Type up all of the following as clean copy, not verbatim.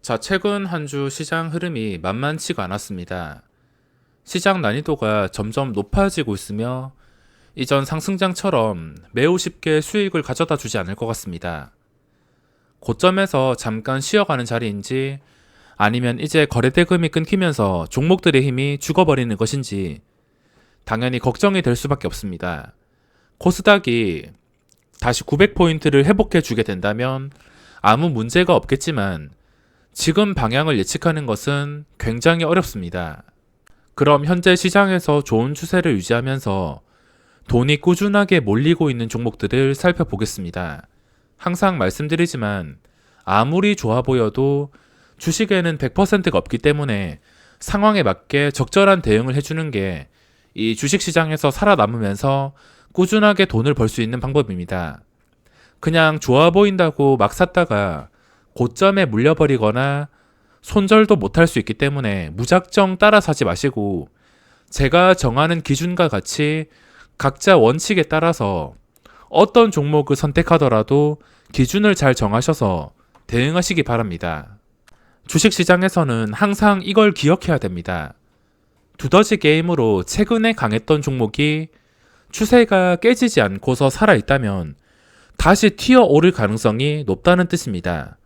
자, 최근 한 주 시장 흐름이 만만치가 않았습니다. 시장 난이도가 점점 높아지고 있으며 이전 상승장처럼 매우 쉽게 수익을 가져다 주지 않을 것 같습니다. 고점에서 잠깐 쉬어가는 자리인지 아니면 이제 거래대금이 끊기면서 종목들의 힘이 죽어버리는 것인지 당연히 걱정이 될 수밖에 없습니다. 코스닥이 다시 900포인트를 회복해 주게 된다면 아무 문제가 없겠지만 지금 방향을 예측하는 것은 굉장히 어렵습니다. 그럼 현재 시장에서 좋은 추세를 유지하면서 돈이 꾸준하게 몰리고 있는 종목들을 살펴보겠습니다. 항상 말씀드리지만 아무리 좋아 보여도 주식에는 100%가 없기 때문에 상황에 맞게 적절한 대응을 해주는 게 이 주식시장에서 살아남으면서 꾸준하게 돈을 벌 수 있는 방법입니다. 그냥 좋아 보인다고 막 샀다가 고점에 물려버리거나 손절도 못할 수 있기 때문에 무작정 따라 사지 마시고 제가 정하는 기준과 같이 각자 원칙에 따라서 어떤 종목을 선택하더라도 기준을 잘 정하셔서 대응하시기 바랍니다. 주식시장에서는 항상 이걸 기억해야 됩니다. 두더지 게임으로 최근에 강했던 종목이 추세가 깨지지 않고서 살아있다면 다시 튀어 오를 가능성이 높다는 뜻입니다.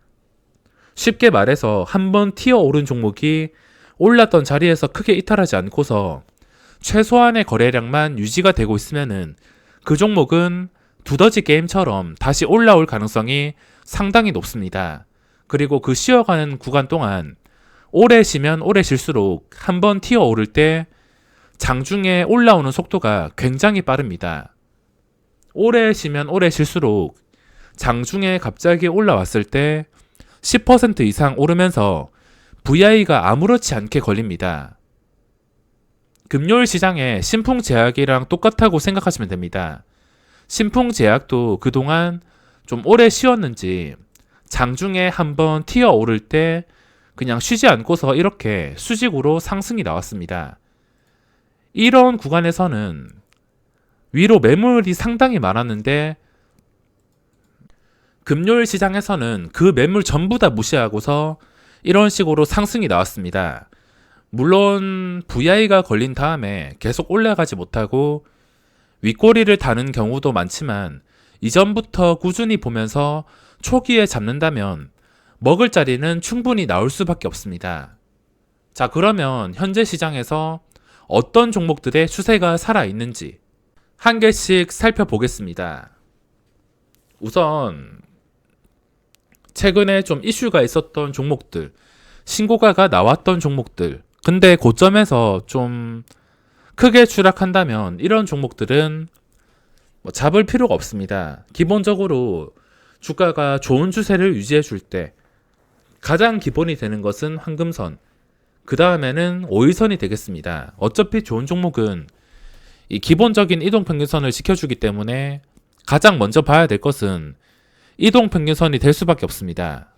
쉽게 말해서 한번 튀어 오른 종목이 올랐던 자리에서 크게 이탈하지 않고서 최소한의 거래량만 유지가 되고 있으면은 그 종목은 두더지 게임처럼 다시 올라올 가능성이 상당히 높습니다. 그리고 그 쉬어가는 구간 동안 오래 쉬면 오래 쉴수록 한번 튀어 오를 때 장중에 올라오는 속도가 굉장히 빠릅니다. 오래 쉬면 오래 쉴수록 장중에 갑자기 올라왔을 때 10% 이상 오르면서 VI가 아무렇지 않게 걸립니다. 금요일 시장의 신풍제약이랑 똑같다고 생각하시면 됩니다. 신풍제약도 그동안 좀 오래 쉬었는지 장중에 한번 튀어 오를 때 그냥 쉬지 않고서 이렇게 수직으로 상승이 나왔습니다. 이런 구간에서는 위로 매물이 상당히 많았는데 금요일 시장에서는 그 매물 전부 다 무시하고서 이런 식으로 상승이 나왔습니다. 물론 VI가 걸린 다음에 계속 올라가지 못하고 윗꼬리를 다는 경우도 많지만 이전부터 꾸준히 보면서 초기에 잡는다면 먹을 자리는 충분히 나올 수밖에 없습니다. 자, 그러면 현재 시장에서 어떤 종목들의 추세가 살아있는지 한 개씩 살펴보겠습니다. 우선 최근에 좀 이슈가 있었던 종목들, 신고가가 나왔던 종목들, 근데 고점에서 좀 크게 추락한다면 이런 종목들은 잡을 필요가 없습니다. 기본적으로 주가가 좋은 추세를 유지해 줄 때 가장 기본이 되는 것은 황금선, 그 다음에는 5일선이 되겠습니다. 어차피 좋은 종목은 이 기본적인 이동평균선을 지켜주기 때문에 가장 먼저 봐야 될 것은 이동평균선이 될 수밖에 없습니다.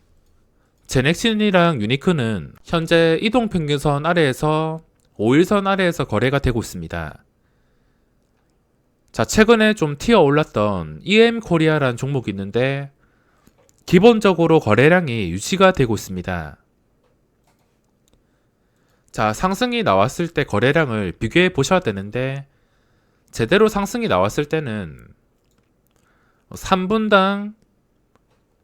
제넥신이랑 유니크는 현재 이동평균선 아래에서 5일선 아래에서 거래가 되고 있습니다. 자, 최근에 좀 튀어 올랐던 EM코리아라는 종목이 있는데 기본적으로 거래량이 유지가 되고 있습니다. 자, 상승이 나왔을 때 거래량을 비교해 보셔야 되는데 제대로 상승이 나왔을 때는 3분당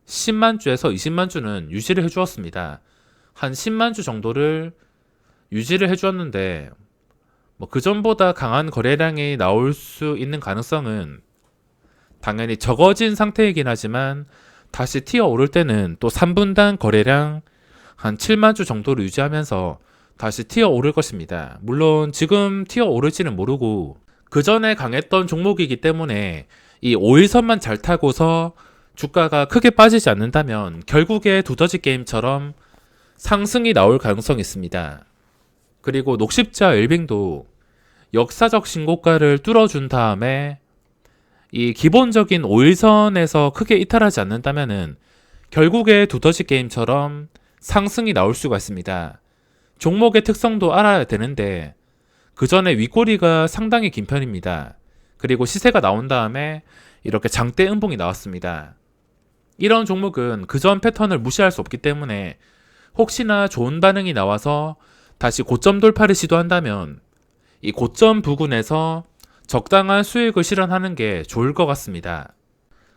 10만 주에서 20만 주는 유지를 해주었습니다. 한 10만 주 정도를 유지를 해주었는데 그 전보다 강한 거래량이 나올 수 있는 가능성은 당연히 적어진 상태이긴 하지만 다시 튀어 오를 때는 또 3분당 거래량 한 7만 주 정도를 유지하면서 다시 튀어 오를 것입니다. 물론 지금 튀어 오를지는 모르고 그 전에 강했던 종목이기 때문에 이 5일선만 잘 타고서 주가가 크게 빠지지 않는다면 결국에 두더지 게임처럼 상승이 나올 가능성이 있습니다. 그리고 녹십자 웰빙도 역사적 신고가를 뚫어준 다음에 이 기본적인 5일선에서 크게 이탈하지 않는다면은 결국에 두더지 게임처럼 상승이 나올 수가 있습니다. 종목의 특성도 알아야 되는데 그 전에 윗꼬리가 상당히 긴 편입니다. 그리고 시세가 나온 다음에 이렇게 장대 음봉이 나왔습니다. 이런 종목은 그전 패턴을 무시할 수 없기 때문에 혹시나 좋은 반응이 나와서 다시 고점 돌파를 시도한다면 이 고점 부근에서 적당한 수익을 실현하는 게 좋을 것 같습니다.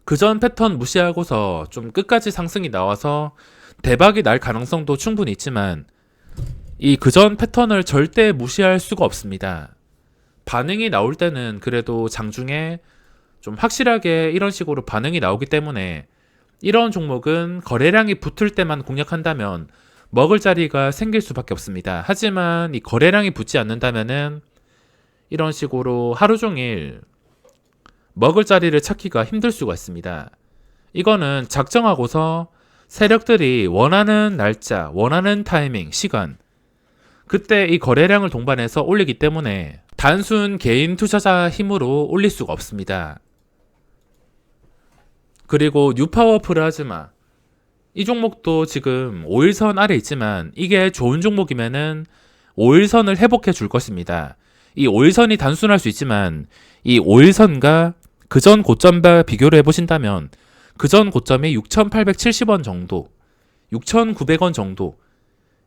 그전 패턴 무시하고서 좀 끝까지 상승이 나와서 대박이 날 가능성도 충분히 있지만 이 그전 패턴을 절대 무시할 수가 없습니다. 반응이 나올 때는 그래도 장중에 좀 확실하게 이런 식으로 반응이 나오기 때문에 이런 종목은 거래량이 붙을 때만 공략한다면 먹을 자리가 생길 수밖에 없습니다. 하지만 이 거래량이 붙지 않는다면은 이런 식으로 하루 종일 먹을 자리를 찾기가 힘들 수가 있습니다. 이거는 작정하고서 세력들이 원하는 날짜, 원하는 타이밍, 시간 그때 이 거래량을 동반해서 올리기 때문에 단순 개인 투자자 힘으로 올릴 수가 없습니다. 그리고 뉴파워 플라즈마 이 종목도 지금 5일선 아래 있지만 이게 좋은 종목이면은 5일선을 회복해 줄 것입니다. 이 5일선이 단순할 수 있지만 이 5일선과 그전 고점과 비교를 해보신다면 그전 고점이 6,870원 정도, 6,900원 정도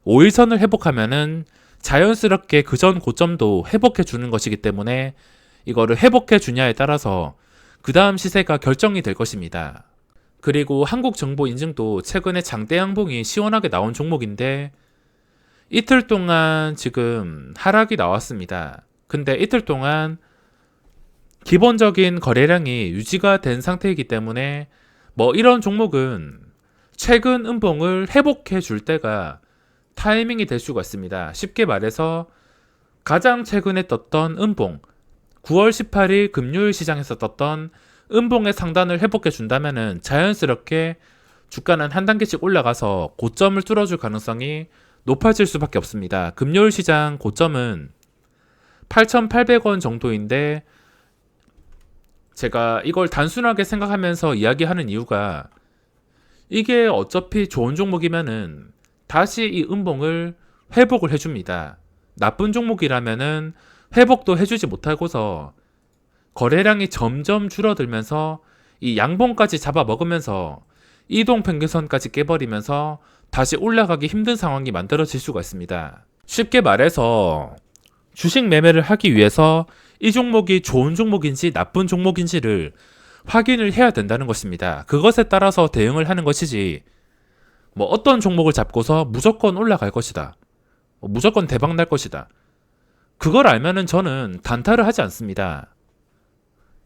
5일선을 회복하면은 자연스럽게 그전 고점도 회복해 주는 것이기 때문에 이거를 회복해 주냐에 따라서 그 다음 시세가 결정이 될 것입니다. 그리고 한국정보인증도 최근에 장대 양봉이 시원하게 나온 종목인데 이틀 동안 지금 하락이 나왔습니다. 근데 이틀 동안 기본적인 거래량이 유지가 된 상태이기 때문에 뭐 이런 종목은 최근 음봉을 회복해 줄 때가 타이밍이 될 수가 있습니다. 쉽게 말해서 가장 최근에 떴던 음봉 9월 18일 금요일 시장에서 떴던 음봉의 상단을 회복해 준다면은 자연스럽게 주가는 한 단계씩 올라가서 고점을 뚫어줄 가능성이 높아질 수밖에 없습니다. 금요일 시장 고점은 8,800원 정도인데 제가 이걸 단순하게 생각하면서 이야기하는 이유가 이게 어차피 좋은 종목이면은 다시 이 음봉을 회복을 해줍니다. 나쁜 종목이라면은 회복도 해주지 못하고서 거래량이 점점 줄어들면서 이 양봉까지 잡아먹으면서 이동평균선까지 깨버리면서 다시 올라가기 힘든 상황이 만들어질 수가 있습니다. 쉽게 말해서 주식 매매를 하기 위해서 이 종목이 좋은 종목인지 나쁜 종목인지를 확인을 해야 된다는 것입니다. 그것에 따라서 대응을 하는 것이지 뭐 어떤 종목을 잡고서 무조건 올라갈 것이다, 무조건 대박 날 것이다, 그걸 알면은 저는 단타를 하지 않습니다.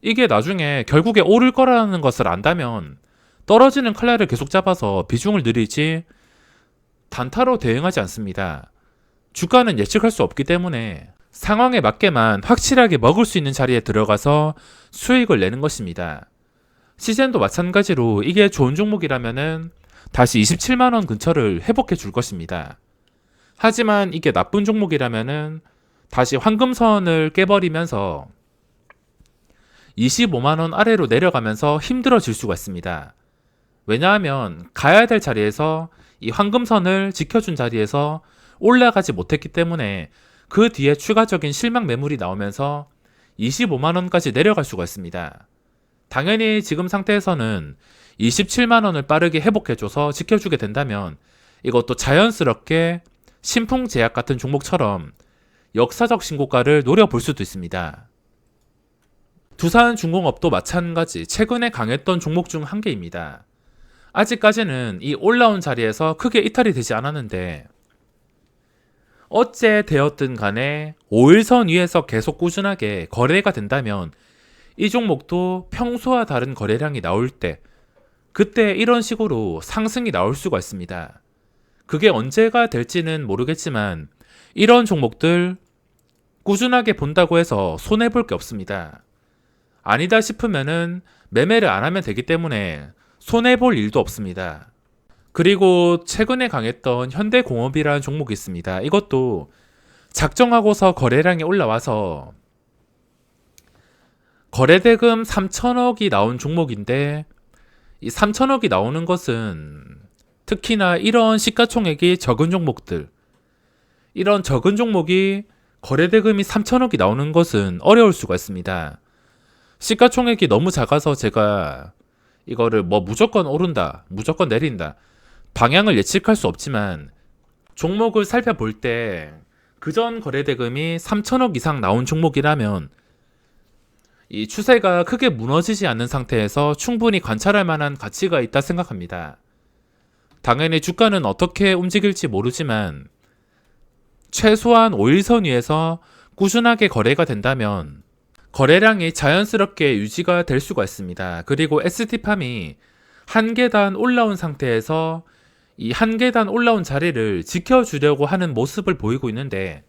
이게 나중에 결국에 오를 거라는 것을 안다면 떨어지는 칼날을 계속 잡아서 비중을 늘리지 단타로 대응하지 않습니다. 주가는 예측할 수 없기 때문에 상황에 맞게만 확실하게 먹을 수 있는 자리에 들어가서 수익을 내는 것입니다. 시젠도 마찬가지로 이게 좋은 종목이라면은 다시 27만원 근처를 회복해 줄 것입니다. 하지만 이게 나쁜 종목이라면은 다시 황금선을 깨버리면서 25만원 아래로 내려가면서 힘들어질 수가 있습니다. 왜냐하면 가야 될 자리에서 이 황금선을 지켜준 자리에서 올라가지 못했기 때문에 그 뒤에 추가적인 실망 매물이 나오면서 25만원까지 내려갈 수가 있습니다. 당연히 지금 상태에서는 27만원을 빠르게 회복해줘서 지켜주게 된다면 이것도 자연스럽게 신풍제약 같은 종목처럼 역사적 신고가를 노려볼 수도 있습니다. 두산중공업도 마찬가지 최근에 강했던 종목 중 한 개입니다. 아직까지는 이 올라온 자리에서 크게 이탈이 되지 않았는데 어째 되었든 간에 5일선 위에서 계속 꾸준하게 거래가 된다면 이 종목도 평소와 다른 거래량이 나올 때 그때 이런 식으로 상승이 나올 수가 있습니다. 그게 언제가 될지는 모르겠지만 이런 종목들 꾸준하게 본다고 해서 손해볼 게 없습니다. 아니다 싶으면은 매매를 안 하면 되기 때문에 손해볼 일도 없습니다. 그리고 최근에 강했던 현대공업이라는 종목이 있습니다. 이것도 작정하고서 거래량이 올라와서 거래대금 3천억이 나온 종목인데 이 3천억이 나오는 것은 특히나 이런 시가총액이 적은 종목들, 이런 적은 종목이 거래대금이 3천억이 나오는 것은 어려울 수가 있습니다. 시가총액이 너무 작아서 제가 이거를 뭐 무조건 오른다, 무조건 내린다 방향을 예측할 수 없지만 종목을 살펴볼 때 그전 거래대금이 3천억 이상 나온 종목이라면 이 추세가 크게 무너지지 않는 상태에서 충분히 관찰할 만한 가치가 있다 생각합니다. 당연히 주가는 어떻게 움직일지 모르지만 최소한 5일선 위에서 꾸준하게 거래가 된다면 거래량이 자연스럽게 유지가 될 수가 있습니다. 그리고 ST팜이 한 계단 올라온 상태에서 이 한 계단 올라온 자리를 지켜주려고 하는 모습을 보이고 있는데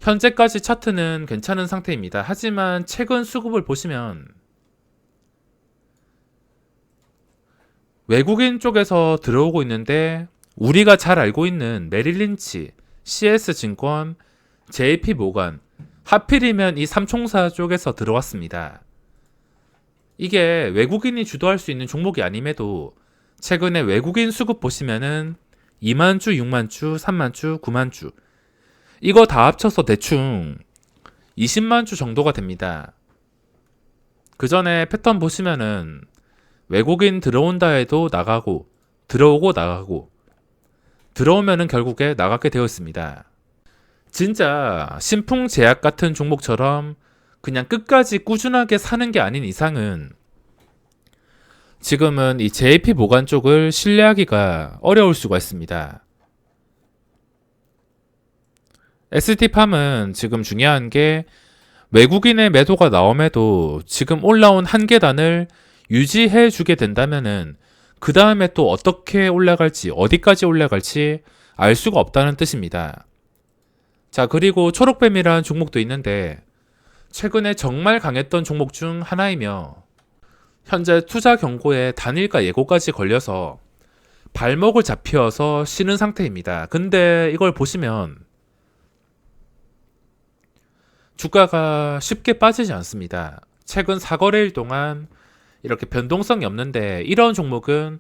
현재까지 차트는 괜찮은 상태입니다. 하지만 최근 수급을 보시면 외국인 쪽에서 들어오고 있는데 우리가 잘 알고 있는 메릴린치, CS증권, JP모간, 하필이면 이 삼총사 쪽에서 들어왔습니다. 이게 외국인이 주도할 수 있는 종목이 아님에도 최근에 외국인 수급 보시면은 2만주, 6만주, 3만주, 9만주 이거 다 합쳐서 대충 20만주 정도가 됩니다. 그 전에 패턴 보시면은 외국인 들어온다 해도 나가고 들어오고 나가고 들어오면은 결국에 나가게 되어 있습니다. 진짜 신풍제약 같은 종목처럼 그냥 끝까지 꾸준하게 사는 게 아닌 이상은 지금은 이 JP모간 쪽을 신뢰하기가 어려울 수가 있습니다. ST팜은 지금 중요한 게 외국인의 매도가 나옴에도 지금 올라온 한 계단을 유지해 주게 된다면은 그 다음에 또 어떻게 올라갈지 어디까지 올라갈지 알 수가 없다는 뜻입니다. 자, 그리고 초록뱀이라는 종목도 있는데 최근에 정말 강했던 종목 중 하나이며 현재 투자 경고에 단일가 예고까지 걸려서 발목을 잡혀서 쉬는 상태입니다. 근데 이걸 보시면 주가가 쉽게 빠지지 않습니다. 최근 4거래일 동안 이렇게 변동성이 없는데 이런 종목은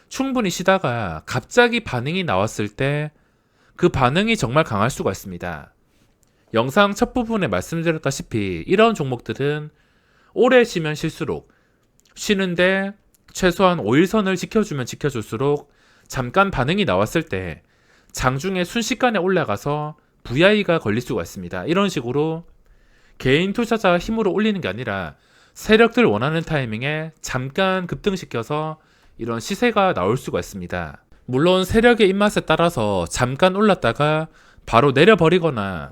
충분히 쉬다가 갑자기 반응이 나왔을 때 그 반응이 정말 강할 수가 있습니다. 영상 첫 부분에 말씀드렸다시피 이런 종목들은 오래 쉬면 쉴수록 쉬는데 최소한 5일선을 지켜주면 지켜줄수록 잠깐 반응이 나왔을 때 장중에 순식간에 올라가서 VI가 걸릴 수가 있습니다. 이런 식으로 개인 투자자 힘으로 올리는 게 아니라 세력들 원하는 타이밍에 잠깐 급등시켜서 이런 시세가 나올 수가 있습니다. 물론 세력의 입맛에 따라서 잠깐 올랐다가 바로 내려버리거나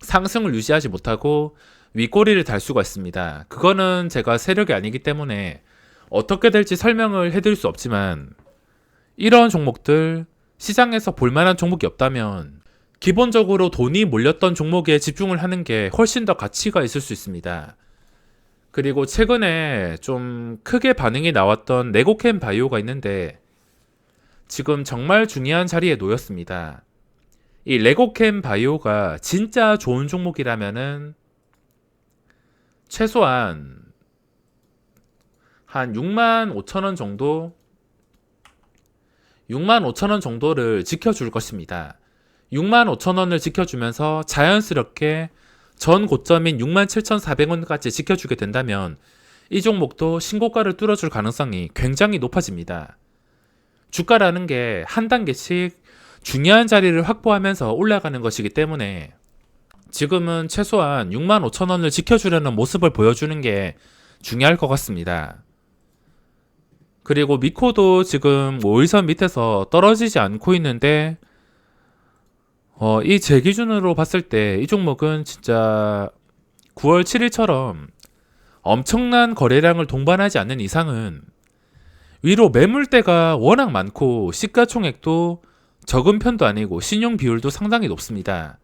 상승을 유지하지 못하고 윗꼬리를 달 수가 있습니다. 그거는 제가 세력이 아니기 때문에 어떻게 될지 설명을 해드릴 수 없지만 이런 종목들 시장에서 볼만한 종목이 없다면 기본적으로 돈이 몰렸던 종목에 집중을 하는 게 훨씬 더 가치가 있을 수 있습니다. 그리고 최근에 좀 크게 반응이 나왔던 레고캠 바이오가 있는데 지금 정말 중요한 자리에 놓였습니다. 이 레고캠 바이오가 진짜 좋은 종목이라면은 최소한 한 65,000원 정도 65,000원 정도를 지켜줄 것입니다. 65,000원을 지켜주면서 자연스럽게 전 고점인 67,400원까지 지켜주게 된다면 이 종목도 신고가를 뚫어줄 가능성이 굉장히 높아집니다. 주가라는 게 한 단계씩 중요한 자리를 확보하면서 올라가는 것이기 때문에 지금은 최소한 65,000원을 지켜주려는 모습을 보여주는 게 중요할 것 같습니다. 그리고 미코도 지금 5일선 밑에서 떨어지지 않고 있는데 이 제 기준으로 봤을 때 이 종목은 진짜 9월 7일처럼 엄청난 거래량을 동반하지 않는 이상은 위로 매물대가 워낙 많고 시가총액도 적은 편도 아니고 신용 비율도 상당히 높습니다.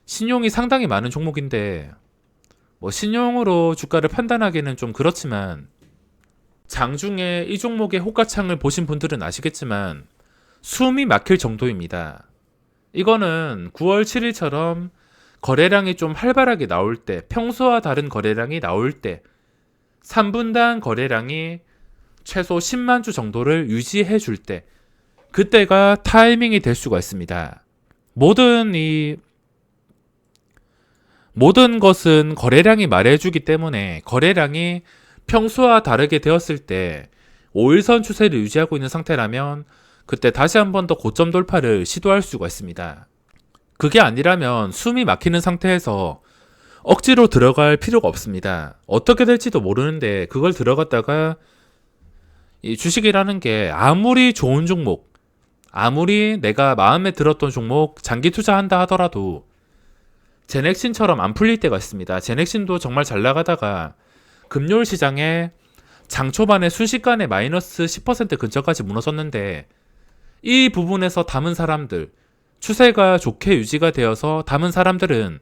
신용이 상당히 많은 종목인데 신용으로 주가를 판단하기는 좀 그렇지만 장중에 이 종목의 호가창을 보신 분들은 아시겠지만 숨이 막힐 정도입니다. 이거는 9월 7일처럼 거래량이 좀 활발하게 나올 때, 평소와 다른 거래량이 나올 때 3분당 거래량이 최소 10만 주 정도를 유지해 줄 때 그때가 타이밍이 될 수가 있습니다. 모든 것은 거래량이 말해주기 때문에 거래량이 평소와 다르게 되었을 때 5일선 추세를 유지하고 있는 상태라면 그때 다시 한 번 더 고점 돌파를 시도할 수가 있습니다. 그게 아니라면 숨이 막히는 상태에서 억지로 들어갈 필요가 없습니다. 어떻게 될지도 모르는데 그걸 들어갔다가 이 주식이라는 게 아무리 좋은 종목, 아무리 내가 마음에 들었던 종목 장기 투자한다 하더라도 제넥신처럼 안 풀릴 때가 있습니다. 제넥신도 정말 잘 나가다가 금요일 시장에 장 초반에 순식간에 마이너스 10% 근처까지 무너졌는데 이 부분에서 담은 사람들, 추세가 좋게 유지가 되어서 담은 사람들은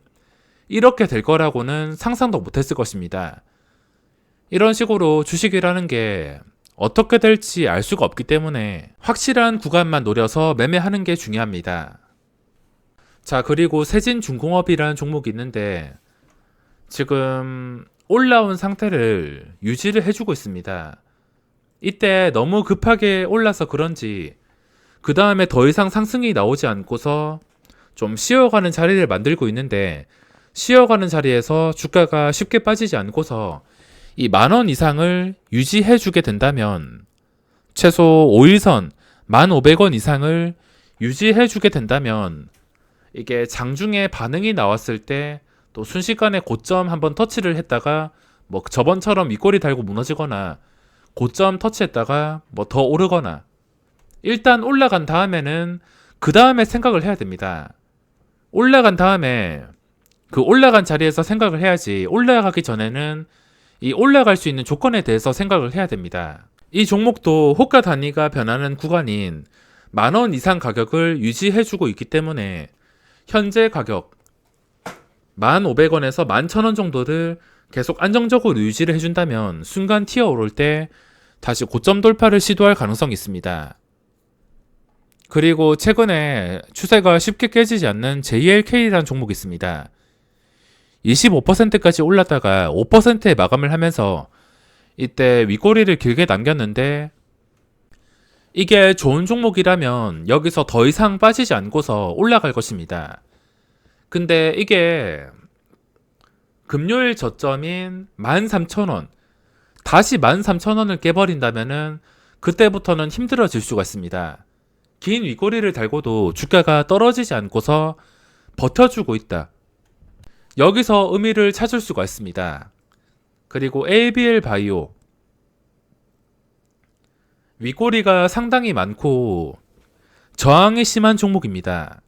이렇게 될 거라고는 상상도 못했을 것입니다. 이런 식으로 주식이라는 게 어떻게 될지 알 수가 없기 때문에 확실한 구간만 노려서 매매하는 게 중요합니다. 자, 그리고 세진중공업이라는 종목이 있는데 지금 올라온 상태를 유지를 해주고 있습니다. 이때 너무 급하게 올라서 그런지 그 다음에 더 이상 상승이 나오지 않고서 좀 쉬어가는 자리를 만들고 있는데 쉬어가는 자리에서 주가가 쉽게 빠지지 않고서 이 10,000원 이상을 유지해주게 된다면 최소 5일선 1,500원 이상을 유지해주게 된다면 이게 장중에 반응이 나왔을 때 또 순식간에 고점 한번 터치를 했다가 뭐 저번처럼 윗꼬리 달고 무너지거나 고점 터치했다가 뭐 더 오르거나 일단 올라간 다음에는 그 다음에 생각을 해야 됩니다. 올라간 다음에 그 올라간 자리에서 생각을 해야지 올라가기 전에는 이 올라갈 수 있는 조건에 대해서 생각을 해야 됩니다. 이 종목도 호가 단위가 변하는 구간인 10,000원 이상 가격을 유지해주고 있기 때문에 현재 가격 1,500원에서 11,000원 정도를 계속 안정적으로 유지를 해준다면 순간 튀어오를 때 다시 고점 돌파를 시도할 가능성이 있습니다. 그리고 최근에 추세가 쉽게 깨지지 않는 JLK라는 종목이 있습니다. 25%까지 올랐다가 5%에 마감을 하면서 이때 윗꼬리를 길게 남겼는데 이게 좋은 종목이라면 여기서 더 이상 빠지지 않고서 올라갈 것입니다. 근데 이게 금요일 저점인 13,000원 다시 13,000원을 깨버린다면은 그때부터는 힘들어질 수가 있습니다. 긴 윗꼬리를 달고도 주가가 떨어지지 않고서 버텨주고 있다. 여기서 의미를 찾을 수가 있습니다. 그리고 ABL 바이오 윗꼬리가 상당히 많고 저항이 심한 종목입니다.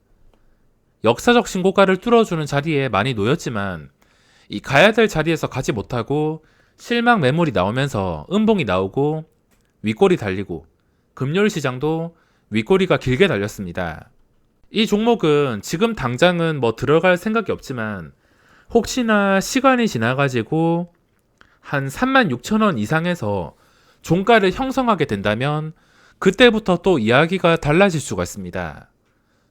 역사적 신고가를 뚫어주는 자리에 많이 놓였지만 이 가야 될 자리에서 가지 못하고 실망 매물이 나오면서 음봉이 나오고 윗꼬리 달리고 금요일 시장도 윗꼬리가 길게 달렸습니다. 이 종목은 지금 당장은 뭐 들어갈 생각이 없지만 혹시나 시간이 지나가지고 한 36,000원 이상에서 종가를 형성하게 된다면 그때부터 또 이야기가 달라질 수가 있습니다.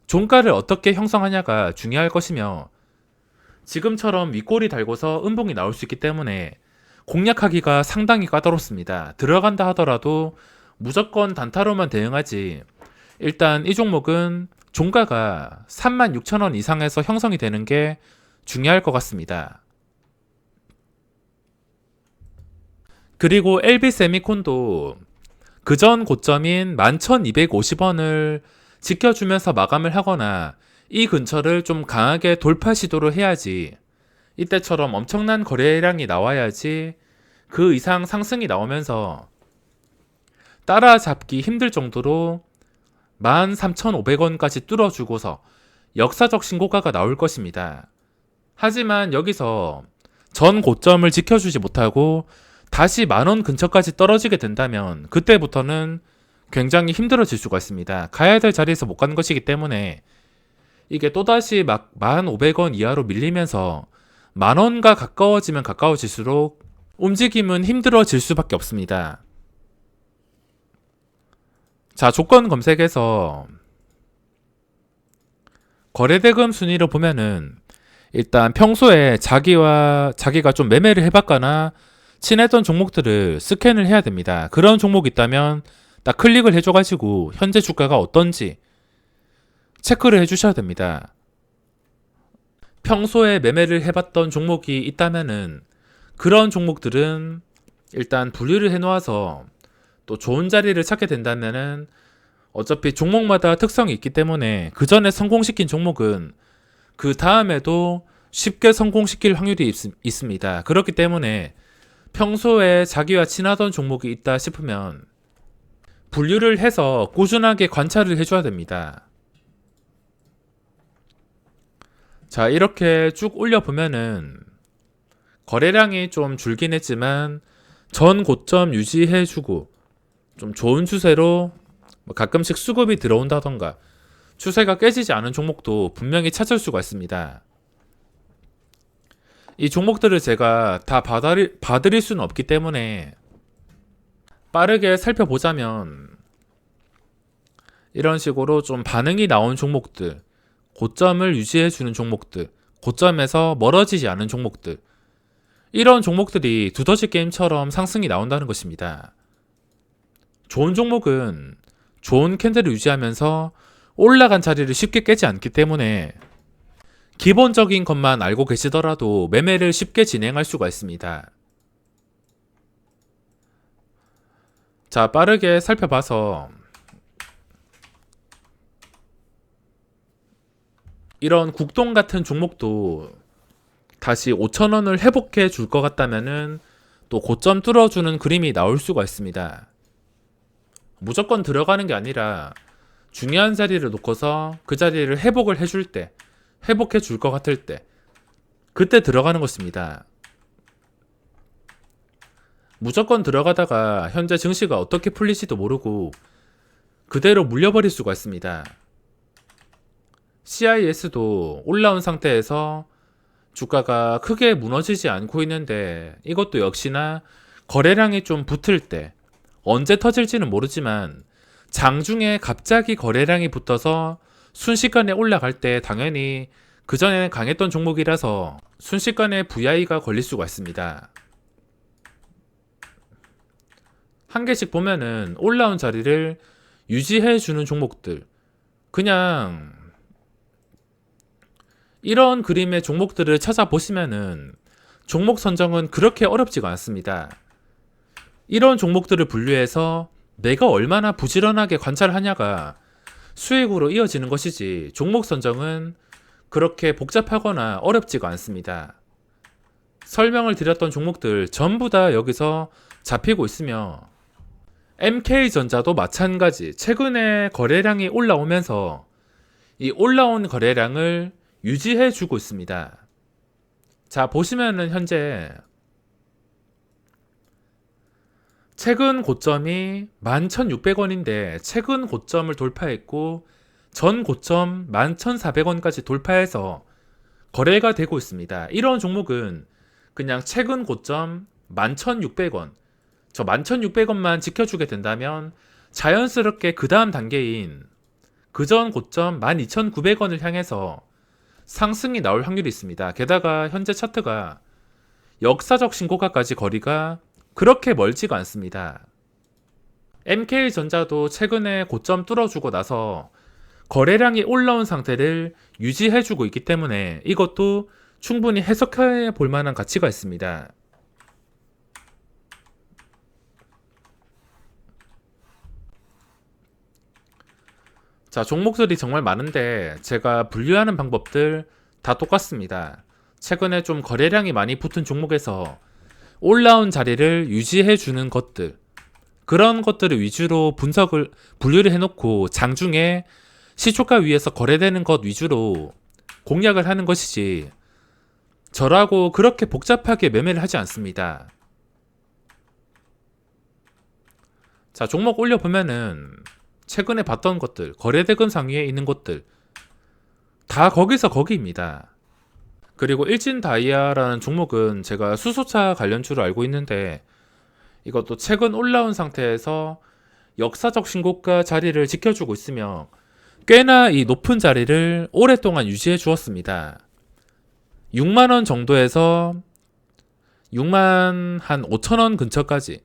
종가를 어떻게 형성하냐가 중요할 것이며 지금처럼 윗꼬리 달고서 음봉이 나올 수 있기 때문에 공략하기가 상당히 까다롭습니다. 들어간다 하더라도 무조건 단타로만 대응하지 일단 이 종목은 종가가 36,000원 이상에서 형성이 되는 게 중요할 것 같습니다. 그리고 LB세미콘도 그전 고점인 11,250원을 지켜주면서 마감을 하거나 이 근처를 좀 강하게 돌파 시도를 해야지 이때처럼 엄청난 거래량이 나와야지 그 이상 상승이 나오면서 따라잡기 힘들 정도로 13,500원까지 뚫어주고서 역사적 신고가가 나올 것입니다. 하지만 여기서 전 고점을 지켜주지 못하고 다시 10,000원 근처까지 떨어지게 된다면 그때부터는 굉장히 힘들어질 수가 있습니다. 가야 될 자리에서 못 가는 것이기 때문에 이게 또다시 막 1,500원 이하로 밀리면서 10,000원과 가까워지면 가까워질수록 움직임은 힘들어질 수밖에 없습니다. 자, 조건 검색에서 거래대금 순위를 보면은 일단 평소에 자기가 좀 매매를 해봤거나 친했던 종목들을 스캔을 해야 됩니다. 그런 종목이 있다면 딱 클릭을 해줘가지고 현재 주가가 어떤지 체크를 해주셔야 됩니다. 평소에 매매를 해봤던 종목이 있다면은 그런 종목들은 일단 분류를 해놓아서 또 좋은 자리를 찾게 된다면은 어차피 종목마다 특성이 있기 때문에 그 전에 성공시킨 종목은 그 다음에도 쉽게 성공시킬 확률이 있습니다. 그렇기 때문에 평소에 자기와 친하던 종목이 있다 싶으면 분류를 해서 꾸준하게 관찰을 해줘야 됩니다. 자, 이렇게 쭉 올려보면은 거래량이 좀 줄긴 했지만 전 고점 유지해주고 좀 좋은 추세로 가끔씩 수급이 들어온다던가 추세가 깨지지 않은 종목도 분명히 찾을 수가 있습니다. 이 종목들을 제가 다 봐드릴 수는 없기 때문에 빠르게 살펴보자면 이런 식으로 좀 반응이 나온 종목들, 고점을 유지해주는 종목들, 고점에서 멀어지지 않은 종목들, 이런 종목들이 두더지 게임처럼 상승이 나온다는 것입니다. 좋은 종목은 좋은 캔들을 유지하면서 올라간 자리를 쉽게 깨지 않기 때문에 기본적인 것만 알고 계시더라도 매매를 쉽게 진행할 수가 있습니다. 자, 빠르게 살펴봐서 이런 국동 같은 종목도 다시 5,000원을 회복해 줄 것 같다면은 또 고점 뚫어주는 그림이 나올 수가 있습니다. 무조건 들어가는 게 아니라 중요한 자리를 놓고서 그 자리를 회복을 해줄 때, 회복해 줄 것 같을 때, 그때 들어가는 것입니다. 무조건 들어가다가 현재 증시가 어떻게 풀릴지도 모르고 그대로 물려버릴 수가 있습니다. CIS도 올라온 상태에서 주가가 크게 무너지지 않고 있는데 이것도 역시나 거래량이 좀 붙을 때, 언제 터질지는 모르지만 장중에 갑자기 거래량이 붙어서 순식간에 올라갈 때 당연히 그전에는 강했던 종목이라서 순식간에 VI가 걸릴 수가 있습니다. 한 개씩 보면은 올라온 자리를 유지해주는 종목들, 그냥 이런 그림의 종목들을 찾아보시면은 종목 선정은 그렇게 어렵지가 않습니다. 이런 종목들을 분류해서 내가 얼마나 부지런하게 관찰하냐가 수익으로 이어지는 것이지 종목 선정은 그렇게 복잡하거나 어렵지가 않습니다. 설명을 드렸던 종목들 전부 다 여기서 잡히고 있으며 MK전자도 마찬가지 최근에 거래량이 올라오면서 이 올라온 거래량을 유지해주고 있습니다. 자, 보시면은 현재 최근 고점이 11,600원인데 최근 고점을 돌파했고 전 고점 11,400원까지 돌파해서 거래가 되고 있습니다. 이런 종목은 그냥 최근 고점 11,600원, 저 11,600원만 지켜주게 된다면 자연스럽게 그 다음 단계인 그전 고점 12,900원을 향해서 상승이 나올 확률이 있습니다. 게다가 현재 차트가 역사적 신고가까지 거리가 그렇게 멀지가 않습니다. MK전자도 최근에 고점 뚫어주고 나서 거래량이 올라온 상태를 유지해주고 있기 때문에 이것도 충분히 해석해 볼 만한 가치가 있습니다. 자, 종목들이 정말 많은데 제가 분류하는 방법들 다 똑같습니다. 최근에 좀 거래량이 많이 붙은 종목에서 올라온 자리를 유지해 주는 것들, 그런 것들을 위주로 분류를 해놓고 장중에 시초가 위에서 거래되는 것 위주로 공략을 하는 것이지 저라고 그렇게 복잡하게 매매를 하지 않습니다. 자, 종목 올려보면은 최근에 봤던 것들, 거래대금 상위에 있는 것들 다 거기서 거기입니다. 그리고 일진다이아라는 종목은 제가 수소차 관련주로 알고 있는데 이것도 최근 올라온 상태에서 역사적 신고가 자리를 지켜주고 있으며 꽤나 이 높은 자리를 오랫동안 유지해 주었습니다. 6만원 정도에서 6만 한 5천원 근처까지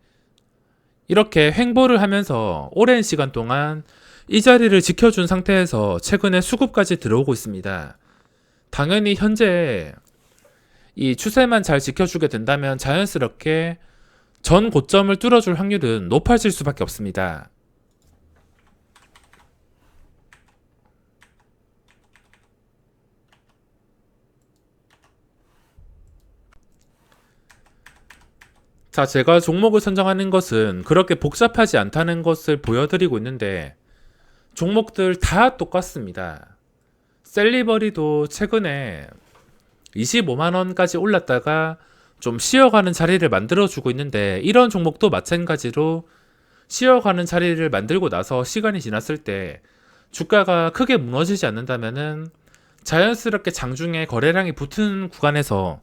이렇게 횡보를 하면서 오랜 시간 동안 이 자리를 지켜준 상태에서 최근에 수급까지 들어오고 있습니다. 당연히 현재 이 추세만 잘 지켜주게 된다면 자연스럽게 전 고점을 뚫어줄 확률은 높아질 수밖에 없습니다. 자, 제가 종목을 선정하는 것은 그렇게 복잡하지 않다는 것을 보여드리고 있는데 종목들 다 똑같습니다. 셀리버리도 최근에 25만원까지 올랐다가 좀 쉬어가는 자리를 만들어주고 있는데 이런 종목도 마찬가지로 쉬어가는 자리를 만들고 나서 시간이 지났을 때 주가가 크게 무너지지 않는다면은 자연스럽게 장중에 거래량이 붙은 구간에서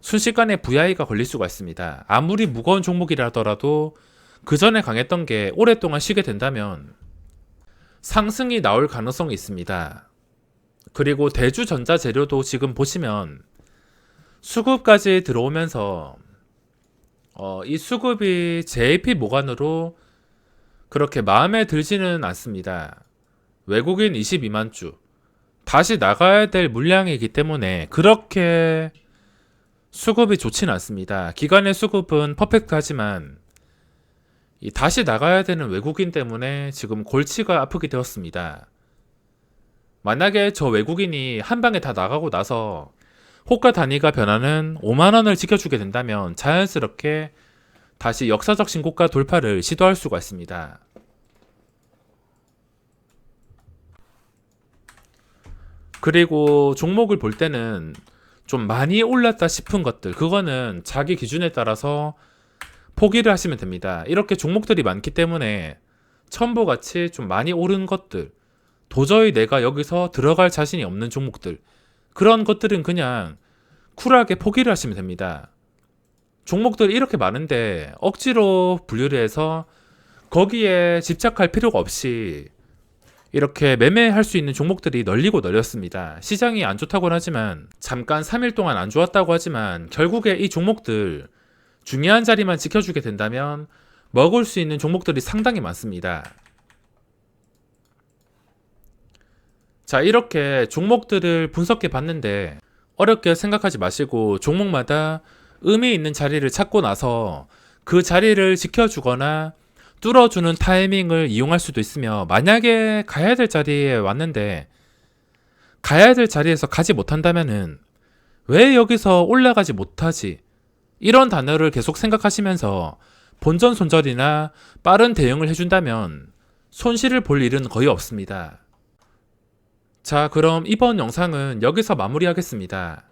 순식간에 VI가 걸릴 수가 있습니다. 아무리 무거운 종목이라 하더라도 그 전에 강했던 게 오랫동안 쉬게 된다면 상승이 나올 가능성이 있습니다. 그리고 대주전자재료도 지금 보시면 수급까지 들어오면서 이 수급이 JP 모간으로 그렇게 마음에 들지는 않습니다. 외국인 22만 주 다시 나가야 될 물량이기 때문에 그렇게 수급이 좋지는 않습니다. 기관의 수급은 퍼펙트하지만 이 다시 나가야 되는 외국인 때문에 지금 골치가 아프게 되었습니다. 만약에 저 외국인이 한 방에 다 나가고 나서 호가 단위가 변하는 5만원을 지켜주게 된다면 자연스럽게 다시 역사적 신고가 돌파를 시도할 수가 있습니다. 그리고 종목을 볼 때는 좀 많이 올랐다 싶은 것들, 그거는 자기 기준에 따라서 포기를 하시면 됩니다. 이렇게 종목들이 많기 때문에 첨보같이 좀 많이 오른 것들, 도저히 내가 여기서 들어갈 자신이 없는 종목들, 그런 것들은 그냥 쿨하게 포기를 하시면 됩니다. 종목들이 이렇게 많은데 억지로 분류를 해서 거기에 집착할 필요가 없이 이렇게 매매할 수 있는 종목들이 널리고 널렸습니다. 시장이 안 좋다고는 하지만 잠깐 3일 동안 안 좋았다고 하지만 결국에 이 종목들 중요한 자리만 지켜주게 된다면 먹을 수 있는 종목들이 상당히 많습니다. 자, 이렇게 종목들을 분석해 봤는데 어렵게 생각하지 마시고 종목마다 의미 있는 자리를 찾고 나서 그 자리를 지켜주거나 뚫어주는 타이밍을 이용할 수도 있으며, 만약에 가야 될 자리에 왔는데 가야 될 자리에서 가지 못한다면은 왜 여기서 올라가지 못하지? 이런 단어를 계속 생각하시면서 본전 손절이나 빠른 대응을 해준다면 손실을 볼 일은 거의 없습니다. 자, 그럼 이번 영상은 여기서 마무리하겠습니다.